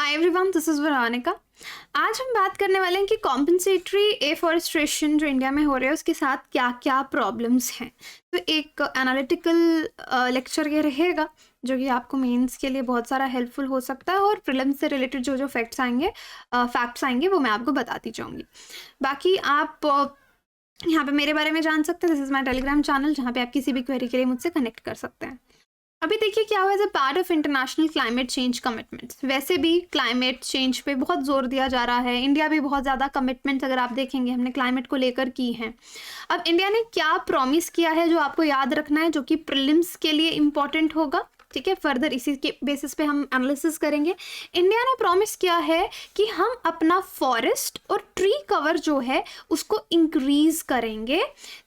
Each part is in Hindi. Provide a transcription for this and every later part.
Hi everyone, this is Varanika. आज हम बात करने वाले हैं कि कॉम्पनसेटरी एफॉरेस्ट्रेशन जो इंडिया में हो रहा है उसके साथ क्या क्या प्रॉब्लम्स हैं। तो एक एनालिटिकल लेक्चर ये रहेगा जो कि आपको मेंस के लिए बहुत सारा हेल्पफुल हो सकता है, और प्रीलिम्स से रिलेटेड जो जो फैक्ट्स आएंगे वो मैं आपको बताती जाऊँगी। बाकी आप यहाँ पे मेरे बारे में जान सकते हैं। This is my Telegram channel जहाँ पे आप किसी भी क्वेरी के लिए मुझसे कनेक्ट कर सकते हैं। अभी देखिए क्या हुआ, as a part of international climate change commitments, वैसे भी क्लाइमेट चेंज पे बहुत जोर दिया जा रहा है। इंडिया भी बहुत ज़्यादा कमिटमेंट्स अगर आप देखेंगे हमने क्लाइमेट को लेकर की हैं। अब इंडिया ने क्या प्रॉमिस किया है जो आपको याद रखना है, जो कि प्रीलिम्स के लिए इम्पॉर्टेंट होगा। ठीक है, फर्दर इसी के बेसिस पे हम एनालिसिस करेंगे। इंडिया ने प्रॉमिस किया है कि हम अपना फॉरेस्ट और ट्री कवर जो है उसको इंक्रीज करेंगे,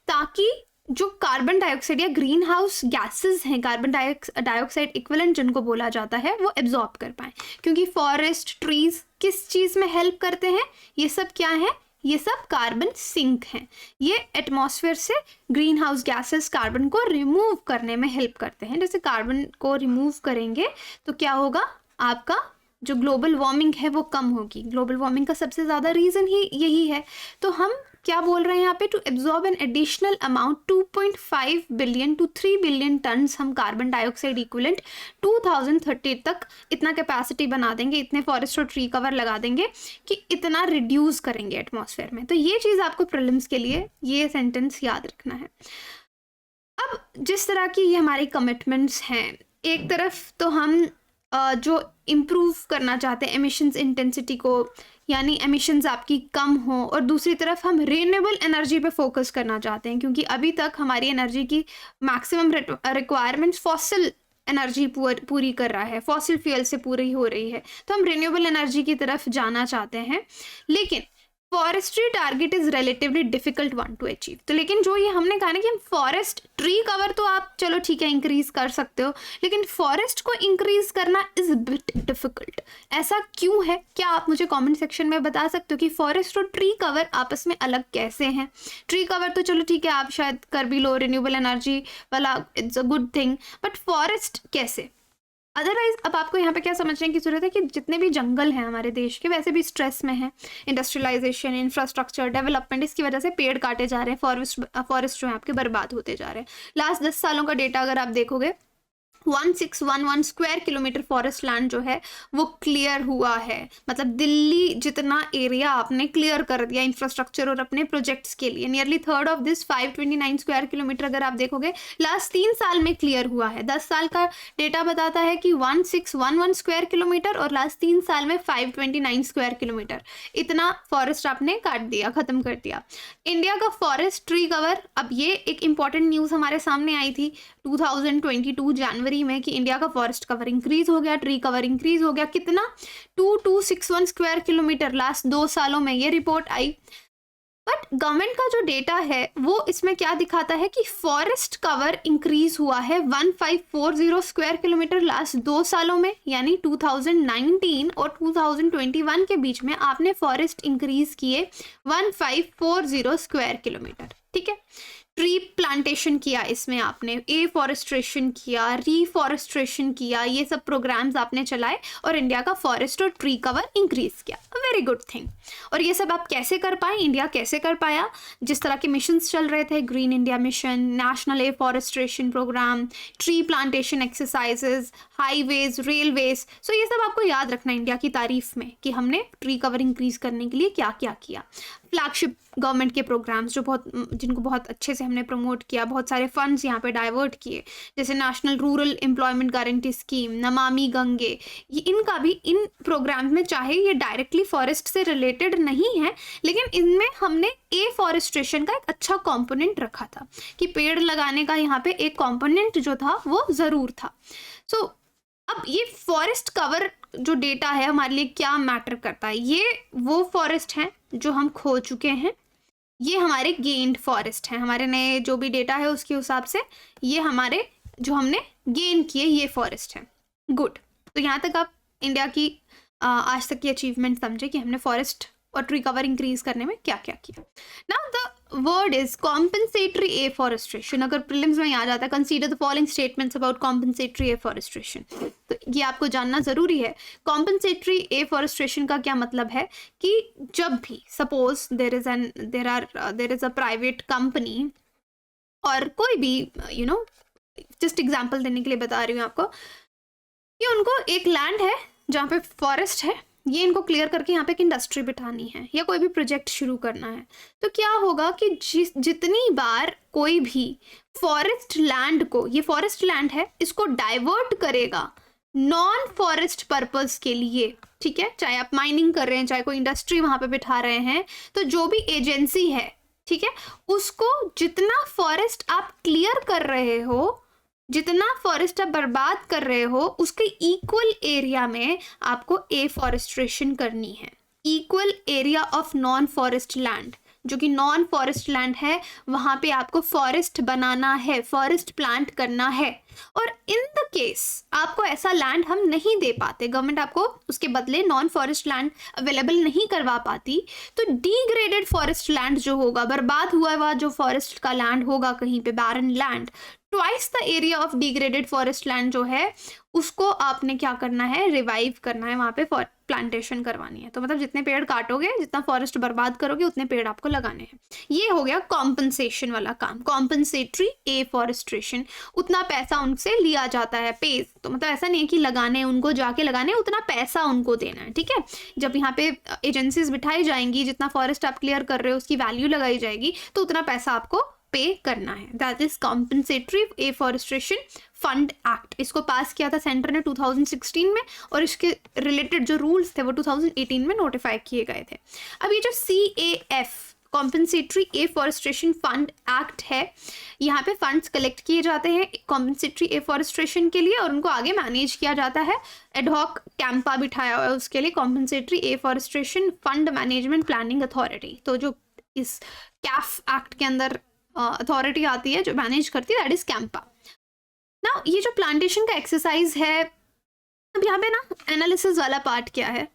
ताकि जो कार्बन डाइऑक्साइड या ग्रीन हाउस गैसेस हैं, कार्बन डाइऑक्साइड इक्विवेलेंट जिनको बोला जाता है, वो एब्जॉर्ब कर पाएँ। क्योंकि फॉरेस्ट ट्रीज किस चीज़ में हेल्प करते हैं, ये सब क्या है, ये सब कार्बन सिंक हैं। ये एटमॉस्फेयर से ग्रीन हाउस गैसेस कार्बन को रिमूव करने में हेल्प करते हैं। जैसे कार्बन को रिमूव करेंगे तो क्या होगा, आपका जो ग्लोबल वार्मिंग है वो कम होगी। ग्लोबल वार्मिंग का सबसे ज़्यादा रीज़न ही यही है। तो हम क्या बोल रहे हैं यहाँ पे, to absorb an additional amount 2.5 billion to 3 billion tons हम कार्बन डाइऑक्साइड इक्विवेलेंट 2030 तक इतना कैपेसिटी बना देंगे, इतने फॉरेस्ट और ट्री कवर लगा देंगे कि इतना रिड्यूस करेंगे एटमॉस्फेयर में। तो ये चीज़ आपको प्रीलिम्स के लिए ये सेंटेंस याद रखना है। अब जिस तरह की ये हमारी कमिटमेंट्स हैं, एक तरफ तो हम जो इम्प्रूव करना चाहते हैं एमिशंस इंटेंसिटी को, यानी एमिशंस आपकी कम हो, और दूसरी तरफ हम रिन्यूएबल एनर्जी पे फोकस करना चाहते हैं, क्योंकि अभी तक हमारी एनर्जी की मैक्सिमम रिक्वायरमेंट्स फॉसिल एनर्जी पूरी कर रहा है, फॉसिल फ्यूल से पूरी हो रही है। तो हम रिन्यूएबल एनर्जी की तरफ जाना चाहते हैं, लेकिन forestry target is relatively difficult one two achieve. तो लेकिन जो ये हमने कहा ना कि हम फॉरेस्ट ट्री कवर तो आप चलो ठीक है इंक्रीज कर सकते हो, लेकिन फॉरेस्ट को इंक्रीज करना इज बिट डिफिकल्ट। ऐसा क्यों है, क्या आप मुझे कमेंट सेक्शन में बता सकते हो कि फॉरेस्ट और ट्री कवर आपस में अलग कैसे हैं। ट्री कवर तो चलो ठीक है आप शायद कर भी लो, रिन्यूएबल एनर्जी वाला it's a good thing, but forest कैसे। अदरवाइज अब आपको यहाँ पे क्या समझने की जरूरत है कि जितने भी जंगल हैं हमारे देश के वैसे भी स्ट्रेस में हैं। इंडस्ट्रियलाइजेशन, इंफ्रास्ट्रक्चर डेवलपमेंट, इसकी वजह से पेड़ काटे जा रहे हैं, फॉरेस्ट जो है आपके बर्बाद होते जा रहे हैं। लास्ट 10 सालों का डेटा अगर आप देखोगे, 1611 स्क्वायर किलोमीटर फॉरेस्ट लैंड जो है वो क्लियर हुआ है। मतलब दिल्ली जितना एरिया आपने क्लियर कर दिया इंफ्रास्ट्रक्चर और अपने प्रोजेक्ट्स के लिए। Nearly third of this 529 square kilometre अगर आप देखोगे लास्ट 3 साल में क्लियर हुआ है। 10 साल का डेटा बताता है कि 1611 स्क्वायर किलोमीटर, और लास्ट 3 साल में 529 स्क्वायर किलोमीटर इतना फॉरेस्ट आपने काट दिया, खत्म कर दिया। इंडिया का फॉरेस्ट ट्री कवर, अब ये एक इंपॉर्टेंट न्यूज़ हमारे सामने आई थी 2022 जनवरी में कि इंडिया का फॉरेस्ट कवर इंक्रीज हो गया, ट्री कवर इंक्रीज हो गया। कितना, 2261 स्क्वायर किलोमीटर लास्ट 2 सालों में ये रिपोर्ट आई। बट गवर्नमेंट का जो डेटा है वो इसमें क्या दिखाता है कि फॉरेस्ट कवर इंक्रीज हुआ है 1540 स्क्वायर किलोमीटर लास्ट 2 सालों में, यानी 2019 और 2021 के बीच में आपने फॉरेस्ट इंक्रीज किए 1540 स्क्वायर किलोमीटर। ठीक है, ट्री प्लांटेशन किया, इसमें आपने एफॉरेस्ट्रेशन किया, रीफॉरेस्ट्रेशन किया, ये सब प्रोग्राम्स आपने चलाए और इंडिया का फॉरेस्ट और ट्री कवर इंक्रीज किया। Very good thing. और ये सब आप कैसे कर पाए, इंडिया कैसे कर पाया, जिस तरह के मिशंस चल रहे थे, green India mission, national afforestation programme, tree plantation exercises, highways, railways, so ये सब आपको याद रखना इंडिया की तारीफ में कि हमने ट्री कवर इंक्रीज करने के लिए क्या क्या किया। फ्लैगशिप गवर्नमेंट के प्रोग्राम्स जिनको बहुत अच्छे से हमने प्रमोट किया, बहुत सारे फंड्स यहाँ पे डाइवर्ट किए, जैसे national rural employment guarantee scheme, Namami Gange, ये इनका भी इन प्रोग्राम्स में, चाहे ये डायरेक्टली फॉरेस्ट से रिलेटेड नहीं है, लेकिन इनमें हमने एफॉरेस्ट्रेशन का एक अच्छा कंपोनेंट रखा था कि पेड़ लगाने का यहाँ पे एक कंपोनेंट जो था वो ज़रूर था। सो अब ये फॉरेस्ट कवर जो डेटा है हमारे लिए क्या मैटर करता है, ये वो फॉरेस्ट हैं जो हम खो चुके हैं, ये हमारे गेन्ड फॉरेस्ट हैं, हमारे नए जो भी डेटा है उसके हिसाब से ये हमारे जो हमने गेन किए ये फॉरेस्ट हैं। गुड। तो यहाँ तक आप इंडिया की आज तक की अचीवमेंट समझे कि हमने फॉरेस्ट और ट्री कवर इंक्रीज करने में क्या क्या किया। Now the word is compensatory afforestation. अगर प्रीलिम्स में आ जाता है consider the following statements about compensatory afforestation, तो ये आपको जानना जरूरी है। कॉम्पनसेटरी एफॉरेस्ट्रेशन का क्या मतलब है कि जब भी suppose there is a private company और कोई भी जस्ट एग्जाम्पल देने के लिए बता रही हूँ आपको कि उनको एक लैंड है जहाँ पे फॉरेस्ट है, ये इनको क्लियर करके यहाँ पे एक इंडस्ट्री बिठानी है या कोई भी प्रोजेक्ट शुरू करना है, तो क्या होगा कि जितनी बार कोई भी फॉरेस्ट लैंड को, ये फॉरेस्ट लैंड है, इसको डाइवर्ट करेगा नॉन फॉरेस्ट पर्पस के लिए, ठीक है, चाहे आप माइनिंग कर रहे हैं, चाहे कोई इंडस्ट्री वहां पे बिठा रहे हैं, तो जो भी एजेंसी है, ठीक है, उसको जितना फॉरेस्ट आप क्लियर कर रहे हो, जितना फॉरेस्ट आप बर्बाद कर रहे हो, उसके इक्वल एरिया में आपको एफॉरेस्ट्रेशन करनी है। Equal area of non forest land, जो कि नॉन फॉरेस्ट लैंड है, वहां पे आपको फॉरेस्ट बनाना है, फॉरेस्ट प्लांट करना है। और इन द केस आपको ऐसा लैंड हम नहीं दे पाते, गवर्नमेंट आपको उसके बदले नॉन फॉरेस्ट लैंड अवेलेबल नहीं करवा पाती, तो डिग्रेडेड फॉरेस्ट लैंड जो होगा, बर्बाद हुआ हुआ जो फॉरेस्ट का लैंड होगा कहीं पे, barren land, twice the area of degraded forest land जो है, उसको आपने क्या करना है, रिवाइव करना है, वहां पे प्लांटेशन करवानी है। तो मतलब जितने पेड़ काटोगे, जितना फॉरेस्ट बर्बाद करोगे, उतने पेड़ आपको लगाने हैं। ये हो गया कॉम्पनसेशन वाला काम, कॉम्पनसेटरी एफॉरेस्ट्रेशन। उतना पैसा उनसे लिया जाता है, पे, तो मतलब ऐसा नहीं है कि लगाने, उनको जाके लगाने, उतना पैसा उनको देना है, ठीक है। जब यहाँ पे एजेंसीज बिठाई जाएंगी, जितना फॉरेस्ट आप क्लियर कर रहे हो उसकी वैल्यू लगाई जाएगी, तो उतना पैसा आपको पे करना है। That is compensatory afforestation fund act. इसको पास किया था सेंटर ने 2016 में, और इसके रिलेटेड जो रूल्स थे वो 2018 में नोटिफाई किए गए थे। अब ये जो CAF compensatory afforestation fund act है, यहाँ पे फंड्स कलेक्ट किए जाते हैं कॉम्पनसेटरी एफॉरेस्ट्रेशन के लिए, और उनको आगे मैनेज किया जाता है। एडहॉक कैंपा बिठाया हुआ है उसके लिए, compensatory afforestation fund management planning authority. तो जो इस CAF एक्ट के अंदर अथॉरिटी आती है जो मैनेज करती है, दैट इज कैंपा। ना ये जो प्लांटेशन का एक्सरसाइज है, अब यहाँ पे ना एनालिसिस वाला पार्ट क्या है,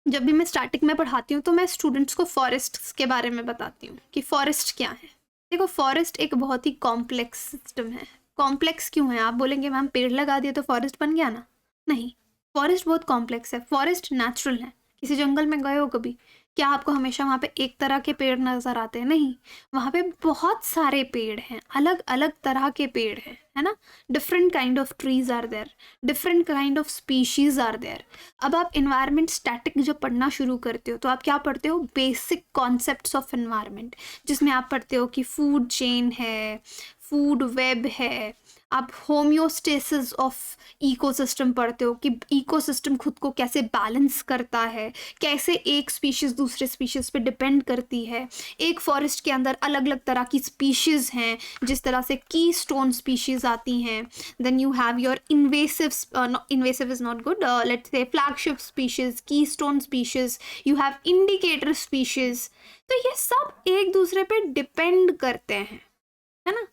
जब भी मैं स्टैटिक में पढ़ाती हूँ तो मैं स्टूडेंट्स को फॉरेस्ट के बारे में बताती हूँ कि फॉरेस्ट क्या है। देखो, फॉरेस्ट एक बहुत ही कॉम्प्लेक्स सिस्टम है। कॉम्प्लेक्स क्यों है? आप बोलेंगे मैम पेड़ लगा दिए तो फॉरेस्ट बन गया ना? नहीं, फॉरेस्ट बहुत कॉम्प्लेक्स है। फॉरेस्ट नेचुरल है। किसी जंगल में गए हो कभी? क्या आपको हमेशा वहाँ पे एक तरह के पेड़ नज़र आते हैं? नहीं, वहाँ पे बहुत सारे पेड़ हैं, अलग अलग तरह के पेड़ हैं, है ना। Different kind of trees are there, different kind of species are there. अब आप इन्वायरमेंट स्टैटिक जब पढ़ना शुरू करते हो तो आप क्या पढ़ते हो? बेसिक कॉन्सेप्ट्स ऑफ इन्वायरमेंट, जिसमें आप पढ़ते हो कि फूड चेन है, फूड वेब है, आप होम्योस्टेसिस ऑफ इकोसिस्टम पढ़ते हो कि इकोसिस्टम खुद को कैसे बैलेंस करता है, कैसे एक स्पीशीज़ दूसरे स्पीशीज़ पे डिपेंड करती है। एक फॉरेस्ट के अंदर अलग अलग तरह की स्पीशीज़ हैं, जिस तरह से की स्टोन स्पीशीज़ आती हैं। Then you have your invasive is not good, let's say flagship species, keystone species, you have indicator species. तो ये सब एक दूसरे पे डिपेंड करते हैं, है ना,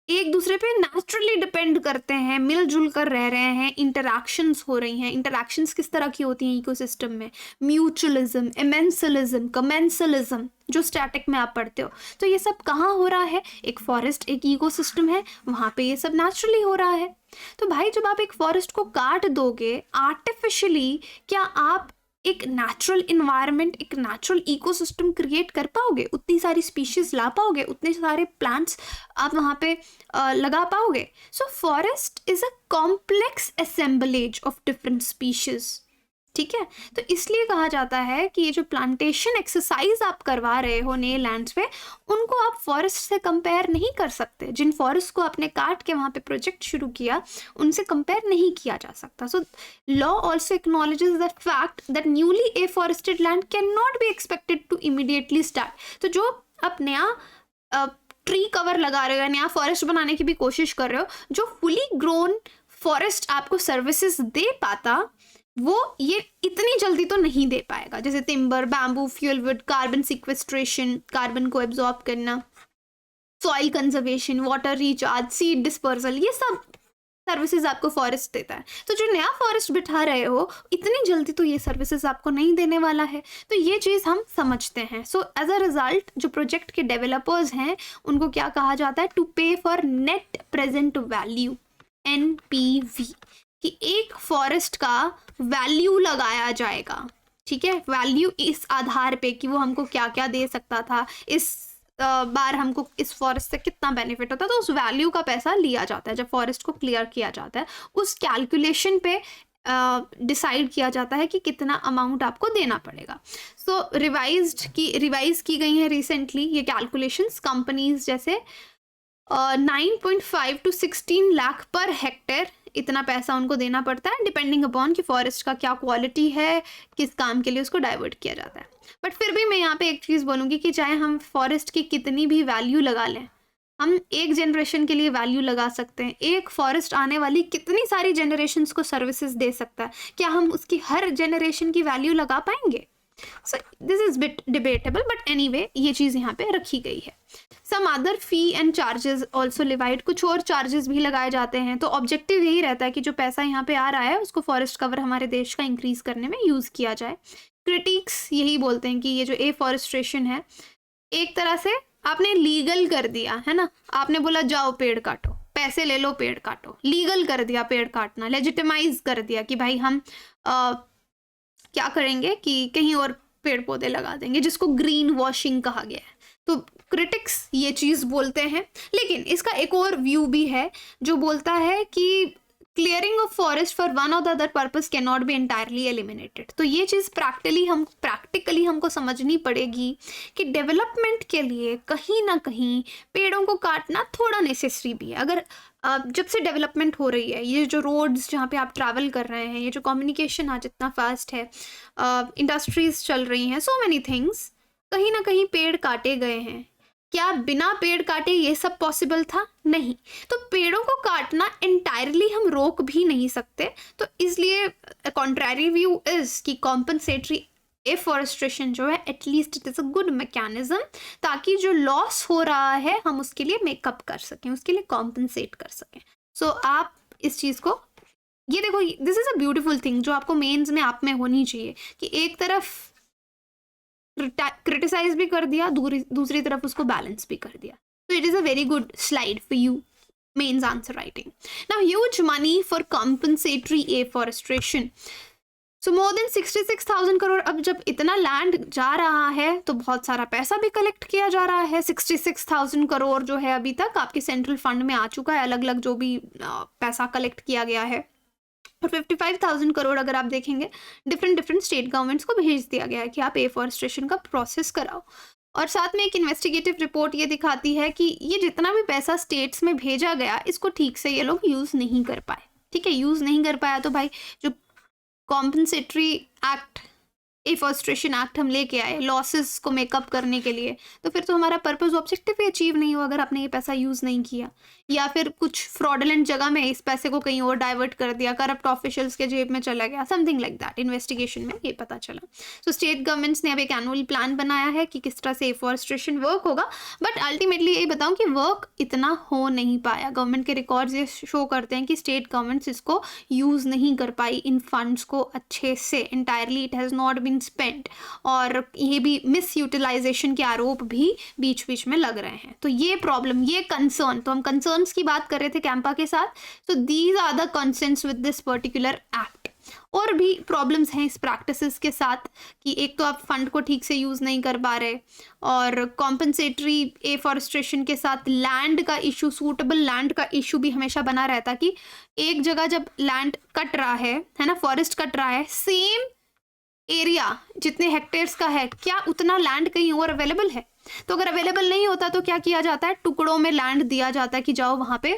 एक दूसरे पे नेचुरली डिपेंड करते हैं, मिलजुल कर रह रहे हैं, इंटरैक्शंस हो रही हैं। इंटरैक्शंस किस तरह की होती हैं इकोसिस्टम में? म्यूचुअलिज्म, इमेंसलिज्म, कमेंसलिज्म, जो स्टैटिक में आप पढ़ते हो। तो ये सब कहाँ हो रहा है? एक फॉरेस्ट, एक इकोसिस्टम है, वहाँ पे ये सब नेचुरली हो रहा है। तो भाई जब आप एक फॉरेस्ट को काट दोगे आर्टिफिशियली, क्या आप एक नेचुरल इन्वायरमेंट, एक नेचुरल इकोसिस्टम क्रिएट कर पाओगे? उतनी सारी स्पीशीज ला पाओगे? उतने सारे प्लांट्स आप वहाँ पे लगा पाओगे? So forest is a complex assemblage of different species, ठीक है। तो इसलिए कहा जाता है कि ये जो प्लांटेशन एक्सरसाइज आप करवा रहे हो नए लैंड्स पे, उनको आप फॉरेस्ट से कंपेयर नहीं कर सकते। जिन फॉरेस्ट को आपने काट के वहाँ पे प्रोजेक्ट शुरू किया, उनसे कंपेयर नहीं किया जा सकता। So law also acknowledges the fact that newly afforested land can not be expected to immediately start. तो जो आप नया ट्री कवर लगा रहे हो या नया फॉरेस्ट बनाने की भी कोशिश कर रहे हो, जो फुली ग्रोन फॉरेस्ट आपको सर्विसेज दे पाता, वो ये इतनी जल्दी तो नहीं दे पाएगा। जैसे timber, bamboo, fuel wood, carbon sequestration, carbon को एब्जॉर्ब करना, soil conservation, water recharge, seed dispersal, ये सब सर्विसेज आपको फॉरेस्ट देता है। तो जो नया फॉरेस्ट बिठा रहे हो, इतनी जल्दी तो ये सर्विसेज आपको नहीं देने वाला है। तो ये चीज़ हम समझते हैं। सो एज अ रिजल्ट जो प्रोजेक्ट के डेवलपर्स हैं उनको क्या कहा जाता है, टू पे for net present value, NPV, कि एक फॉरेस्ट का वैल्यू लगाया जाएगा। ठीक है, वैल्यू इस आधार पे कि वो हमको क्या क्या दे सकता था, इस बार हमको इस फॉरेस्ट से कितना बेनिफिट होता है, तो उस वैल्यू का पैसा लिया जाता है। जब फॉरेस्ट को क्लियर किया जाता है उस कैलकुलेशन पे डिसाइड किया जाता है कि कितना अमाउंट आपको देना पड़ेगा। सो रिवाइज की गई है रिसेंटली ये कैलकुलेशंस। कंपनीज जैसे 9.5 to 16 लाख पर हेक्टेयर इतना पैसा उनको देना पड़ता है, डिपेंडिंग अपॉन कि फॉरेस्ट का क्या क्वालिटी है, किस काम के लिए उसको डाइवर्ट किया जाता है। बट फिर भी मैं यहाँ पे एक चीज़ बोलूँगी कि चाहे हम फॉरेस्ट की कितनी भी वैल्यू लगा लें, हम एक जनरेशन के लिए वैल्यू लगा सकते हैं, एक फॉरेस्ट आने वाली कितनी सारी जनरेशन्स को सर्विसेज दे सकता है, क्या हम उसकी हर जनरेशन की वैल्यू लगा पाएंगे? So this is bit debatable, but anyway ये चीज़ यहाँ पे रखी गई है। Some other fee and charges also levied, कुछ और चार्जेस भी लगाए जाते हैं। तो ऑब्जेक्टिव यही रहता है कि जो पैसा यहाँ पे आ रहा है उसको फॉरेस्ट कवर हमारे देश का इंक्रीज करने में यूज़ किया जाए। क्रिटिक्स यही बोलते हैं कि ये जो एफॉरेस्ट्रेशन है एक तरह से आपने लीगल कर दिया है ना, आपने बोला जाओ पेड़ काटो, पैसे ले लो पेड़ काटो, लीगल कर दिया पेड़ काटना, लेजिटिमाइज कर दिया कि भाई हम क्या करेंगे कि कहीं और पेड़ पौधे लगा देंगे, जिसको ग्रीन वॉशिंग कहा गया है। तो क्रिटिक्स ये चीज़ बोलते हैं। लेकिन इसका एक और व्यू भी है जो बोलता है कि clearing of forest for one or the other purpose can not be entirely eliminated. तो ये चीज़ प्रैक्टिकली हमको समझनी पड़ेगी कि डेवलपमेंट के लिए कहीं ना कहीं पेड़ों को काटना थोड़ा नेसेसरी भी है। अगर जब से डेवलपमेंट हो रही है, ये जो रोड्स जहाँ पे आप ट्रैवल कर रहे हैं, ये जो कम्युनिकेशन आज इतना फास्ट है, इंडस्ट्रीज चल रही हैं, सो मैनी थिंग्स, कहीं ना कहीं पेड़ काटे गए हैं। क्या बिना पेड़ काटे ये सब पॉसिबल था? नहीं। तो पेड़ों को काटना एंटायरली हम रोक भी नहीं सकते। तो इसलिए कॉन्ट्रैरी व्यू इज कि कॉम्पनसेटरी एफॉरेस्ट्रेशन जो है at least it is a good mechanism, ताकि जो लॉस हो रहा है हम उसके लिए मेकअप कर सकें, उसके लिए कॉम्पनसेट कर सकें। सो आप इस चीज़ को ये देखो, this is a beautiful thing जो आपको मेंस में आप में होनी चाहिए कि एक तरफ क्रिटिसाइज भी कर दिया, दूसरी तरफ उसको बैलेंस भी कर दिया। तो it is a very good slide for you mains answer writing. Now huge money for compensatory afforestation, so more than 66,000 crore. अब जब इतना लैंड जा रहा है तो बहुत सारा पैसा भी कलेक्ट किया जा रहा है। 66,000 करोड़ जो है अभी तक आपके सेंट्रल फंड में आ चुका है, अलग अलग जो भी पैसा कलेक्ट किया गया है। और 55,000 करोड़ अगर आप देखेंगे डिफरेंट स्टेट गवर्नमेंट्स को भेज दिया गया है कि आप एफॉरेस्ट्रेशन का प्रोसेस कराओ। और साथ में एक इन्वेस्टिगेटिव रिपोर्ट ये दिखाती है कि ये जितना भी पैसा स्टेट्स में भेजा गया, इसको ठीक से ये लोग यूज़ नहीं कर पाए। ठीक है, यूज़ नहीं कर पाया तो भाई जो कॉम्पनसेटरी एक्ट, एफॉरेस्ट्रेशन एक्ट हम लेके आए लॉसेस को मेकअप करने के लिए, तो फिर तो हमारा पर्पस ऑब्जेक्टिव भी अचीव नहीं हुआ अगर आपने ये पैसा यूज़ नहीं किया, या फिर कुछ फ्रॉडलेंट जगह में इस पैसे को कहीं और डाइवर्ट कर दिया, करप्ट ऑफिशियल्स के जेब में चला गया, समथिंग लाइक दैट। इन्वेस्टिगेशन में ये पता चला। सो स्टेट गवर्नमेंट्स ने अब एक एनुअल प्लान बनाया है कि किस तरह से एफॉरेस्ट्रेशन वर्क होगा, बट अल्टीमेटली ये बताऊँ कि वर्क इतना हो नहीं पाया। गवर्नमेंट के रिकॉर्ड्स ये शो करते हैं कि स्टेट गवर्नमेंट्स इसको यूज़ नहीं कर पाई, इन फंड्स को अच्छे से, entirely it has not been spent. और ये भी मिस यूटिलाइजेशन के आरोप भी बीच बीच में लग रहे हैं। तो ये प्रॉब्लम, ये कंसर्न, तो हम कंसर्न्स की बात कर रहे थे कैंपा के साथ। So these are the concerns with this particular act. और भी प्रॉब्लम्स हैं इस प्रैक्टिसेस के साथ कि एक तो आप फंड को ठीक से यूज़ नहीं कर पा रहे, और कॉम्पनसेटरी एफॉरेस्ट्रेशन के साथ लैंड का इशू, सूटेबल लैंड का इशू भी हमेशा बना रहता कि एक जगह जब लैंड कट रहा है ना, फॉरेस्ट कट रहा है, सेम एरिया जितने हेक्टेयर्स का है, क्या उतना लैंड कहीं और अवेलेबल है? तो अगर अवेलेबल नहीं होता तो क्या किया जाता है, टुकड़ों में लैंड दिया जाता है कि जाओ वहाँ पे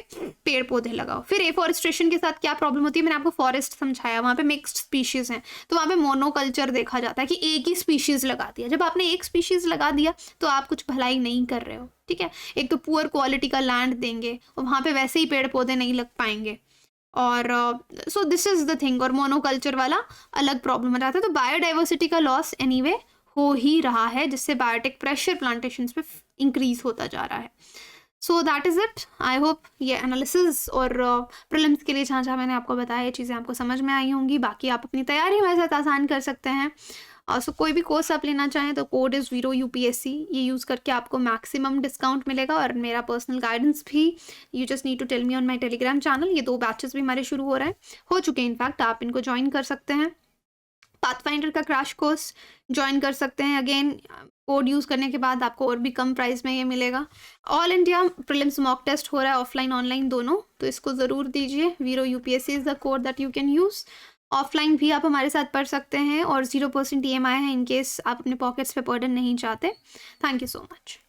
पेड़ पौधे लगाओ। फिर एफॉरेस्ट्रेशन के साथ क्या प्रॉब्लम होती है, मैंने आपको फॉरेस्ट समझाया, वहाँ पे मिक्स्ड स्पीशीज़ हैं, तो वहाँ पे मोनोकल्चर देखा जाता है कि एक ही स्पीशीज़ लगा दिया। जब आपने एक स्पीशीज़ लगा दिया तो आप कुछ भलाई नहीं कर रहे हो। ठीक है, एक तो पुअर क्वालिटी का लैंड देंगे और वहाँ पे वैसे ही पेड़ पौधे नहीं लग पाएंगे, और so this is the thing. और मोनोकल्चर वाला अलग प्रॉब्लम हो जाता है। तो बायोडाइवर्सिटी का लॉस एनीवे हो ही रहा है, जिससे बायोटिक प्रेशर प्लांटेशंस पे इंक्रीज होता जा रहा है। So that is it. I hope ये एनालिसिस और प्रीलिम्स के लिए जहाँ जहाँ मैंने आपको बताया ये चीज़ें आपको समझ में आई होंगी। बाकी आप अपनी तैयारी हमारे साथ आसान कर सकते हैं। सो कोई भी कोर्स आप लेना चाहें तो कोड इज़ वीरो यूपीएससी, ये यूज़ करके आपको मैक्सिमम डिस्काउंट मिलेगा और मेरा पर्सनल गाइडेंस भी। You just need to tell me on my Telegram channel. ये 2 बैचेस भी हमारे शुरू हो रहे हैं, हो चुके हैं इनफैक्ट, आप इनको ज्वाइन कर सकते हैं। पाथफाइंडर का क्रैश कोर्स ज्वाइन कर सकते हैं। अगेन कोड यूज़ करने के बाद आपको और भी कम प्राइस में ये मिलेगा। All India prelims mock test हो रहा है, ऑफलाइन ऑनलाइन दोनों, तो इसको ज़रूर दीजिए। वीरो UPSC is the code that you can use. Offline भी आप हमारे साथ पढ़ सकते हैं और 0% EMI है इन केस आप अपने पॉकेट्स पे बर्डन नहीं चाहते। Thank you so much.